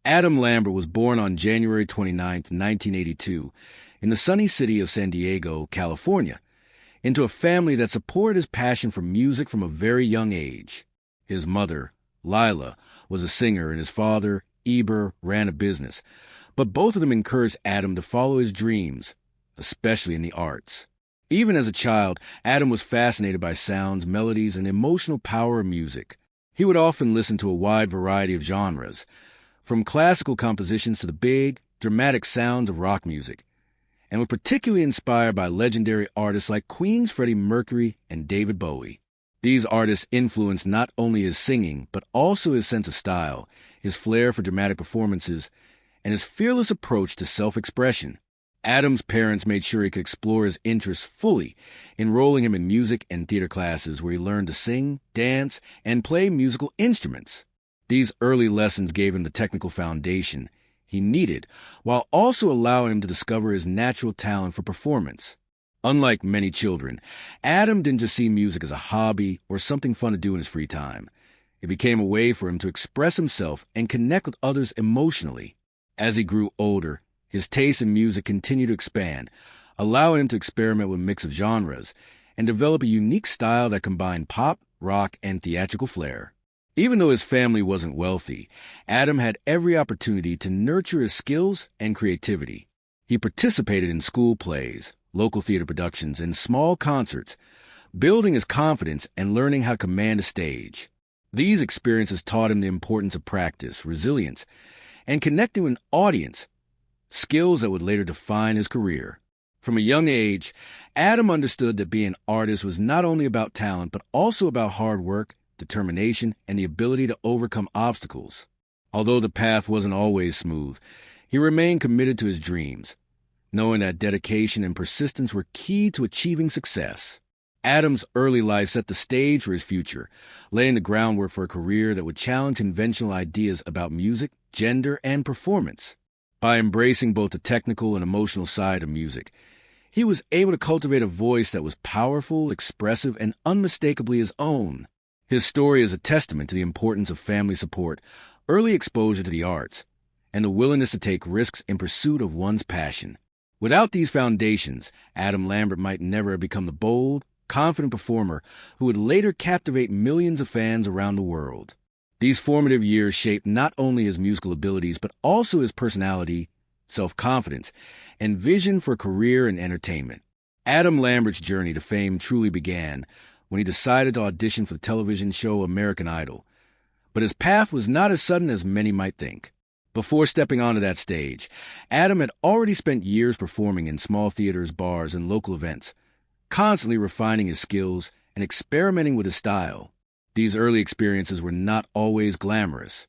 Adam Lambert was born on January 29, 1982, in the sunny city of San Diego, California, into a family that supported his passion for music from a very young age. His mother, Lila, was a singer, and his father, Eber, ran a business, but both of them encouraged Adam to follow his dreams, especially in the arts. Even as a child, Adam was fascinated by sounds, melodies, and emotional power of music. He would often listen to a wide variety of genres, from classical compositions to the big, dramatic sounds of rock music, and was particularly inspired by legendary artists like Queen's Freddie Mercury and David Bowie. These artists influenced not only his singing, but also his sense of style, his flair for dramatic performances, and his fearless approach to self-expression. Adam's parents made sure he could explore his interests fully, enrolling him in music and theater classes where he learned to sing, dance, and play musical instruments. These early lessons gave him the technical foundation he needed, while also allowing him to discover his natural talent for performance. Unlike many children, Adam didn't just see music as a hobby or something fun to do in his free time. It became a way for him to express himself and connect with others emotionally. As he grew older, his taste in music continued to expand, allowing him to experiment with a mix of genres and develop a unique style that combined pop, rock, and theatrical flair. Even though his family wasn't wealthy, Adam had every opportunity to nurture his skills and creativity. He participated in school plays, local theater productions, and small concerts, building his confidence and learning how to command a stage. These experiences taught him the importance of practice, resilience, and connecting with an audience, skills that would later define his career. From a young age, Adam understood that being an artist was not only about talent, but also about hard work, determination, and the ability to overcome obstacles. Although the path wasn't always smooth, he remained committed to his dreams, knowing that dedication and persistence were key to achieving success. Adam's early life set the stage for his future, laying the groundwork for a career that would challenge conventional ideas about music, gender, and performance. By embracing both the technical and emotional side of music, he was able to cultivate a voice that was powerful, expressive, and unmistakably his own. His story is a testament to the importance of family support, early exposure to the arts, and the willingness to take risks in pursuit of one's passion. Without these foundations, Adam Lambert might never have become the bold, confident performer who would later captivate millions of fans around the world. These formative years shaped not only his musical abilities, but also his personality, self-confidence, and vision for a career in entertainment. Adam Lambert's journey to fame truly began when he decided to audition for the television show American Idol. But his path was not as sudden as many might think. Before stepping onto that stage, Adam had already spent years performing in small theaters, bars, and local events, constantly refining his skills and experimenting with his style. These early experiences were not always glamorous.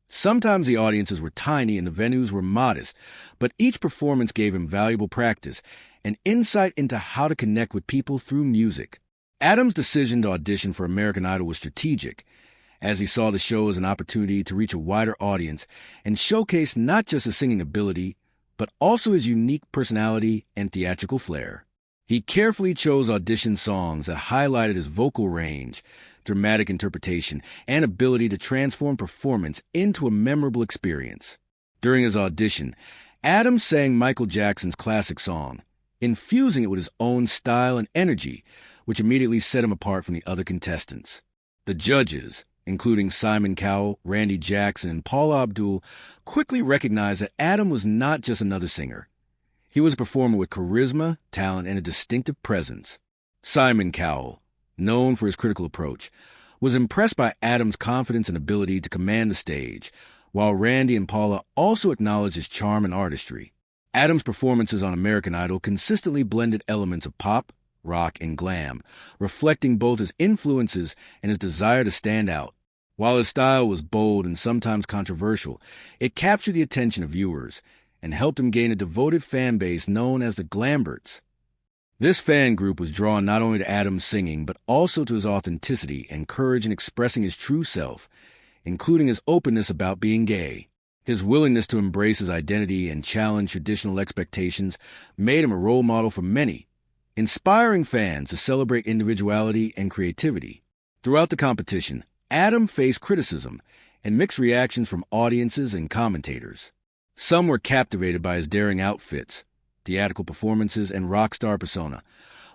Sometimes the audiences were tiny and the venues were modest, but each performance gave him valuable practice and insight into how to connect with people through music. Adam's decision to audition for American Idol was strategic, as he saw the show as an opportunity to reach a wider audience and showcase not just his singing ability, but also his unique personality and theatrical flair. He carefully chose audition songs that highlighted his vocal range, dramatic interpretation, and ability to transform performance into a memorable experience. During his audition, Adam sang Michael Jackson's classic song, infusing it with his own style and energy, which immediately set him apart from the other contestants. The judges, including Simon Cowell, Randy Jackson, and Paula Abdul, quickly recognized that Adam was not just another singer. He was a performer with charisma, talent, and a distinctive presence. Simon Cowell, known for his critical approach, was impressed by Adam's confidence and ability to command the stage, while Randy and Paula also acknowledged his charm and artistry. Adam's performances on American Idol consistently blended elements of pop, rock, and glam, reflecting both his influences and his desire to stand out. While his style was bold and sometimes controversial, it captured the attention of viewers and helped him gain a devoted fan base known as the Glamberts. This fan group was drawn not only to Adam's singing, but also to his authenticity and courage in expressing his true self, including his openness about being gay. His willingness to embrace his identity and challenge traditional expectations made him a role model for many, inspiring fans to celebrate individuality and creativity. Throughout the competition, Adam faced criticism, and mixed reactions from audiences and commentators. Some were captivated by his daring outfits, theatrical performances, and rock star persona,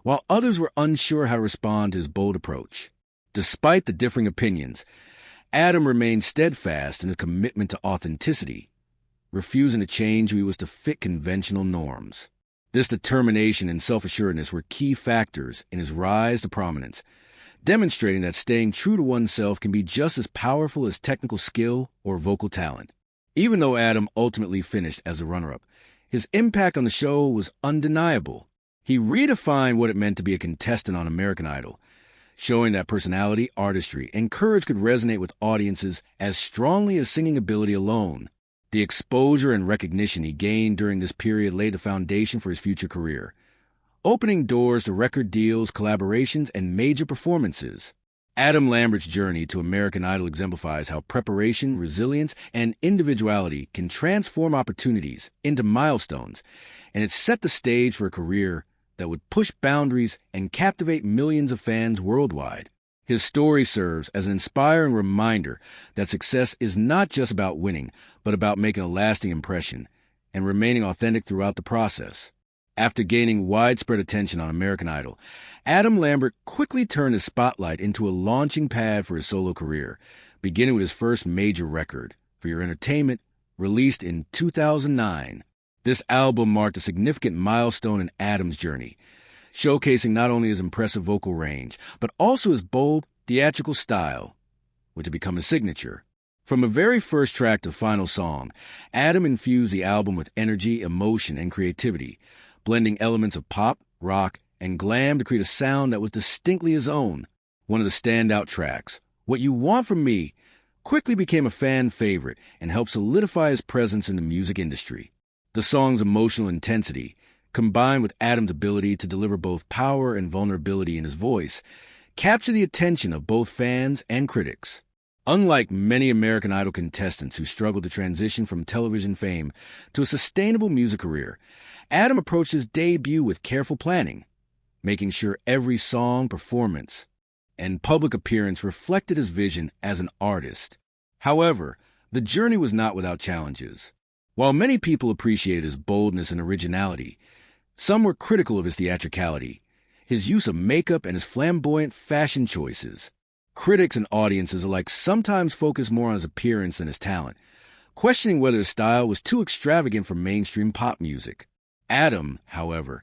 while others were unsure how to respond to his bold approach. Despite the differing opinions, Adam remained steadfast in his commitment to authenticity, refusing to change who he was to fit conventional norms. This determination and self-assuredness were key factors in his rise to prominence, demonstrating that staying true to oneself can be just as powerful as technical skill or vocal talent. Even though Adam ultimately finished as a runner-up, his impact on the show was undeniable. He redefined what it meant to be a contestant on American Idol, showing that personality, artistry, and courage could resonate with audiences as strongly as singing ability alone. The exposure and recognition he gained during this period laid the foundation for his future career, opening doors to record deals, collaborations, and major performances. Adam Lambert's journey to American Idol exemplifies how preparation, resilience, and individuality can transform opportunities into milestones, and it set the stage for a career that would push boundaries and captivate millions of fans worldwide. His story serves as an inspiring reminder that success is not just about winning, but about making a lasting impression and remaining authentic throughout the process. After gaining widespread attention on American Idol, Adam Lambert quickly turned his spotlight into a launching pad for his solo career, beginning with his first major record, For Your Entertainment, released in 2009. This album marked a significant milestone in Adam's journey, showcasing not only his impressive vocal range, but also his bold, theatrical style, which had become his signature. From the very first track to final song, Adam infused the album with energy, emotion, and creativity, blending elements of pop, rock, and glam to create a sound that was distinctly his own. One of the standout tracks, What You Want From Me, quickly became a fan favorite and helped solidify his presence in the music industry. The song's emotional intensity, combined with Adam's ability to deliver both power and vulnerability in his voice, captured the attention of both fans and critics. Unlike many American Idol contestants who struggled to transition from television fame to a sustainable music career, Adam approached his debut with careful planning, making sure every song, performance, and public appearance reflected his vision as an artist. However, the journey was not without challenges. While many people appreciated his boldness and originality, some were critical of his theatricality, his use of makeup, and his flamboyant fashion choices. Critics and audiences alike sometimes focused more on his appearance than his talent, questioning whether his style was too extravagant for mainstream pop music. Adam, however,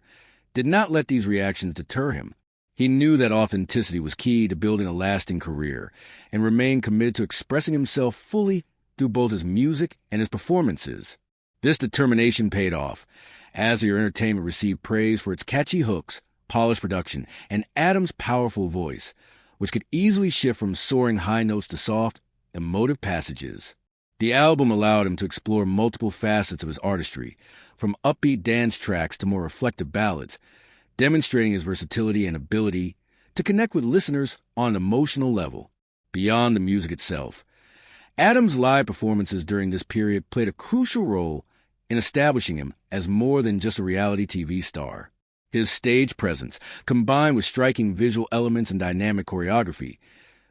did not let these reactions deter him. He knew that authenticity was key to building a lasting career and remained committed to expressing himself fully through both his music and his performances. This determination paid off, as Your Entertainment received praise for its catchy hooks, polished production, and Adam's powerful voice, which could easily shift from soaring high notes to soft, emotive passages. The album allowed him to explore multiple facets of his artistry, from upbeat dance tracks to more reflective ballads, demonstrating his versatility and ability to connect with listeners on an emotional level. Beyond the music itself, Adam's live performances during this period played a crucial role in establishing him as more than just a reality TV star. His stage presence, combined with striking visual elements and dynamic choreography,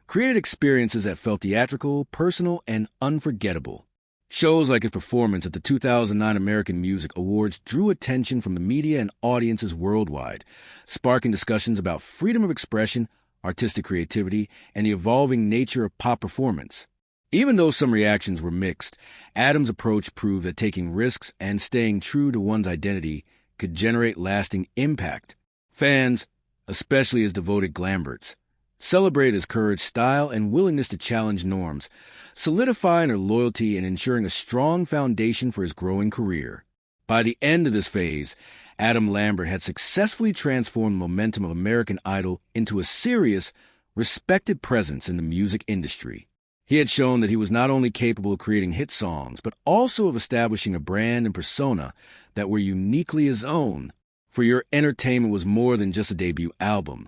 created experiences that felt theatrical, personal, and unforgettable. Shows like his performance at the 2009 American Music Awards drew attention from the media and audiences worldwide, sparking discussions about freedom of expression, artistic creativity, and the evolving nature of pop performance. Even though some reactions were mixed, Adam's approach proved that taking risks and staying true to one's identity could generate lasting impact. Fans, especially his devoted Glamberts, celebrated his courage, style, and willingness to challenge norms, solidifying their loyalty and ensuring a strong foundation for his growing career. By the end of this phase, Adam Lambert had successfully transformed the momentum of American Idol into a serious, respected presence in the music industry. He had shown that he was not only capable of creating hit songs, but also of establishing a brand and persona that were uniquely his own. For Your Entertainment was more than just a debut album.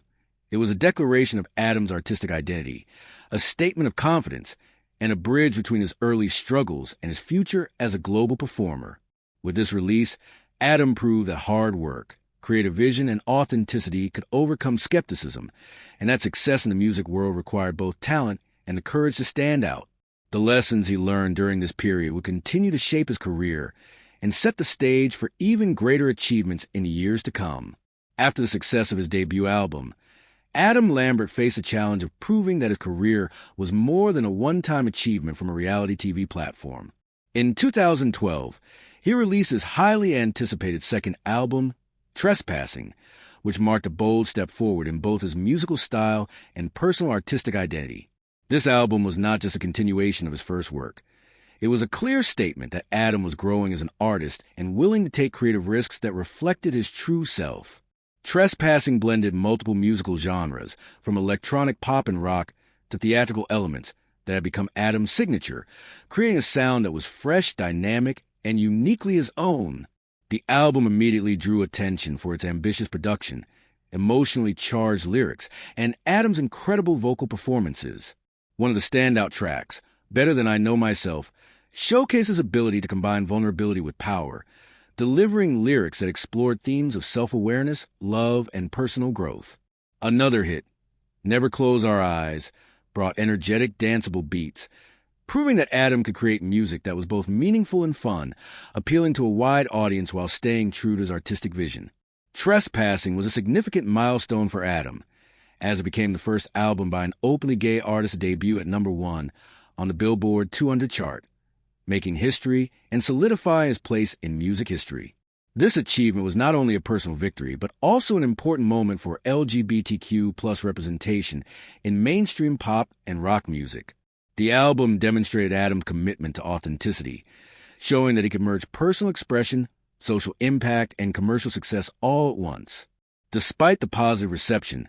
It was a declaration of Adam's artistic identity, a statement of confidence, and a bridge between his early struggles and his future as a global performer. With this release, Adam proved that hard work, creative vision, and authenticity could overcome skepticism, and that success in the music world required both talent and the courage to stand out. The lessons he learned during this period would continue to shape his career and set the stage for even greater achievements in the years to come. After the success of his debut album, Adam Lambert faced the challenge of proving that his career was more than a one-time achievement from a reality TV platform. In 2012, he released his highly anticipated second album, Trespassing, which marked a bold step forward in both his musical style and personal artistic identity. This album was not just a continuation of his first work. It was a clear statement that Adam was growing as an artist and willing to take creative risks that reflected his true self. Trespassing blended multiple musical genres, from electronic pop and rock to theatrical elements that had become Adam's signature, creating a sound that was fresh, dynamic, and uniquely his own. The album immediately drew attention for its ambitious production, emotionally charged lyrics, and Adam's incredible vocal performances. One of the standout tracks, Better Than I Know Myself, showcased his ability to combine vulnerability with power, delivering lyrics that explored themes of self-awareness, love, and personal growth. Another hit, Never Close Our Eyes, brought energetic, danceable beats, proving that Adam could create music that was both meaningful and fun, appealing to a wide audience while staying true to his artistic vision. Trespassing was a significant milestone for Adam, as it became the first album by an openly gay artist to debut at #1 on the Billboard 200 chart, making history and solidifying his place in music history. This achievement was not only a personal victory, but also an important moment for LGBTQ+ representation in mainstream pop and rock music. The album demonstrated Adam's commitment to authenticity, showing that he could merge personal expression, social impact, and commercial success all at once. Despite the positive reception,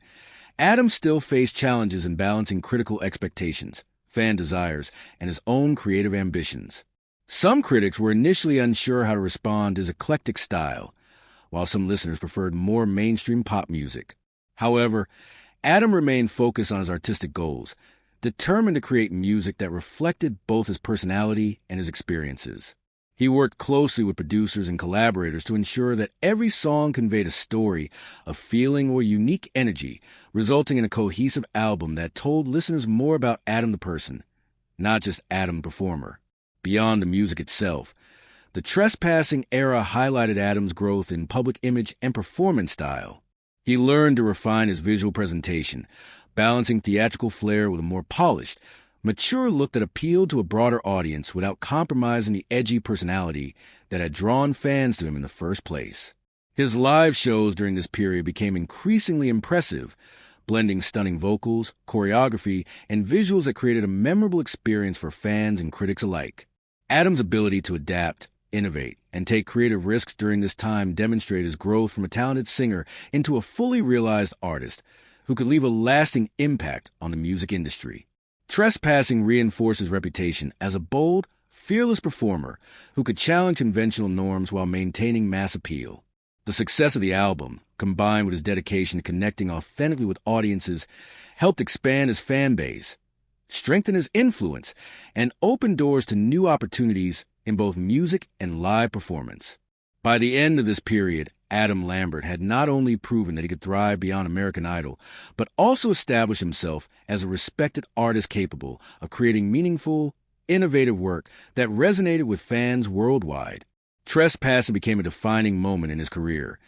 Adam still faced challenges in balancing critical expectations, fan desires, and his own creative ambitions. Some critics were initially unsure how to respond to his eclectic style, while some listeners preferred more mainstream pop music. However, Adam remained focused on his artistic goals, determined to create music that reflected both his personality and his experiences. He worked closely with producers and collaborators to ensure that every song conveyed a story, a feeling, or unique energy, resulting in a cohesive album that told listeners more about Adam the person, not just Adam the performer. Beyond the music itself, the Trespassing era highlighted Adam's growth in public image and performance style. He learned to refine his visual presentation, balancing theatrical flair with a more polished, mature look that appealed to a broader audience without compromising the edgy personality that had drawn fans to him in the first place. His live shows during this period became increasingly impressive, blending stunning vocals, choreography, and visuals that created a memorable experience for fans and critics alike. Adam's ability to adapt, innovate, and take creative risks during this time demonstrated his growth from a talented singer into a fully realized artist who could leave a lasting impact on the music industry. Trespassing reinforced his reputation as a bold, fearless performer who could challenge conventional norms while maintaining mass appeal. The success of the album, combined with his dedication to connecting authentically with audiences, helped expand his fan base, strengthen his influence, and open doors to new opportunities in both music and live performance. By the end of this period, Adam Lambert had not only proven that he could thrive beyond American Idol, but also established himself as a respected artist capable of creating meaningful, innovative work that resonated with fans worldwide. Trespassing became a defining moment in his career,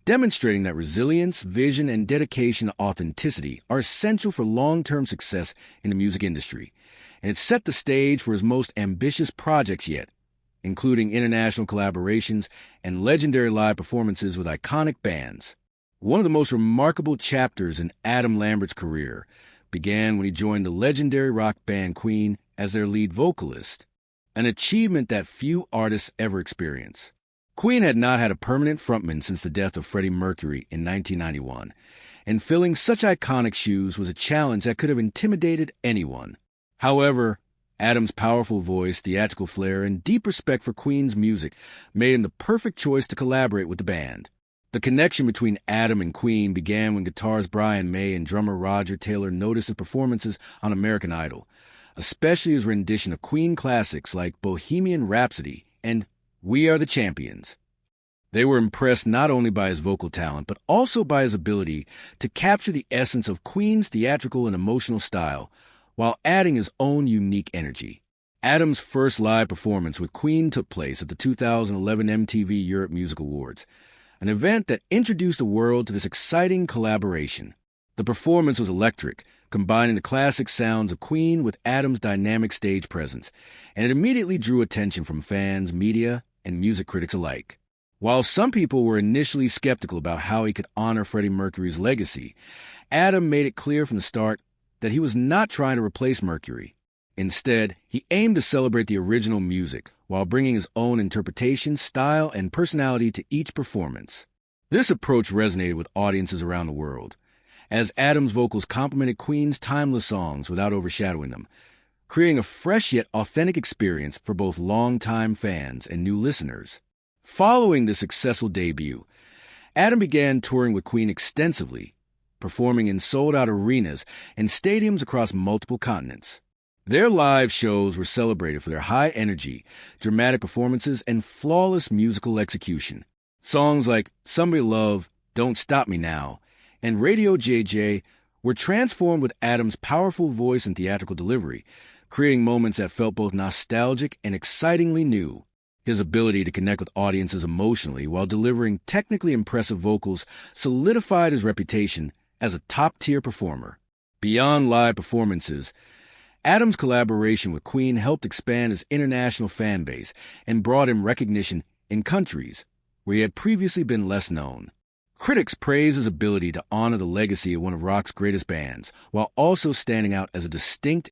demonstrating that resilience, vision, and dedication to authenticity are essential for long-term success in the music industry, and it set the stage for his most ambitious projects yet, including international collaborations and legendary live performances with iconic bands. One of the most remarkable chapters in Adam Lambert's career began when he joined the legendary rock band Queen as their lead vocalist, an achievement that few artists ever experience. Queen had not had a permanent frontman since the death of Freddie Mercury in 1991, and filling such iconic shoes was a challenge that could have intimidated anyone. However, Adam's powerful voice, theatrical flair, and deep respect for Queen's music made him the perfect choice to collaborate with the band. The connection between Adam and Queen began when guitarist Brian May and drummer Roger Taylor noticed his performances on American Idol, especially his rendition of Queen classics like Bohemian Rhapsody and We Are the Champions. They were impressed not only by his vocal talent, but also by his ability to capture the essence of Queen's theatrical and emotional style, while adding his own unique energy. Adam's first live performance with Queen took place at the 2011 MTV Europe Music Awards, an event that introduced the world to this exciting collaboration. The performance was electric, combining the classic sounds of Queen with Adam's dynamic stage presence, and it immediately drew attention from fans, media, and music critics alike. While some people were initially skeptical about how he could honor Freddie Mercury's legacy, Adam made it clear from the start that he was not trying to replace Mercury. Instead, he aimed to celebrate the original music while bringing his own interpretation, style, and personality to each performance. This approach resonated with audiences around the world, as Adam's vocals complemented Queen's timeless songs without overshadowing them, creating a fresh yet authentic experience for both longtime fans and new listeners. Following the successful debut, Adam began touring with Queen extensively, performing in sold-out arenas and stadiums across multiple continents. Their live shows were celebrated for their high energy, dramatic performances, and flawless musical execution. Songs like Somebody Love, Don't Stop Me Now, and Radio JJ were transformed with Adam's powerful voice and theatrical delivery, creating moments that felt both nostalgic and excitingly new. His ability to connect with audiences emotionally while delivering technically impressive vocals solidified his reputation as a top-tier performer. Beyond live performances, Adam's collaboration with Queen helped expand his international fan base and brought him recognition in countries where he had previously been less known. Critics praise his ability to honor the legacy of one of rock's greatest bands, while also standing out as a distinct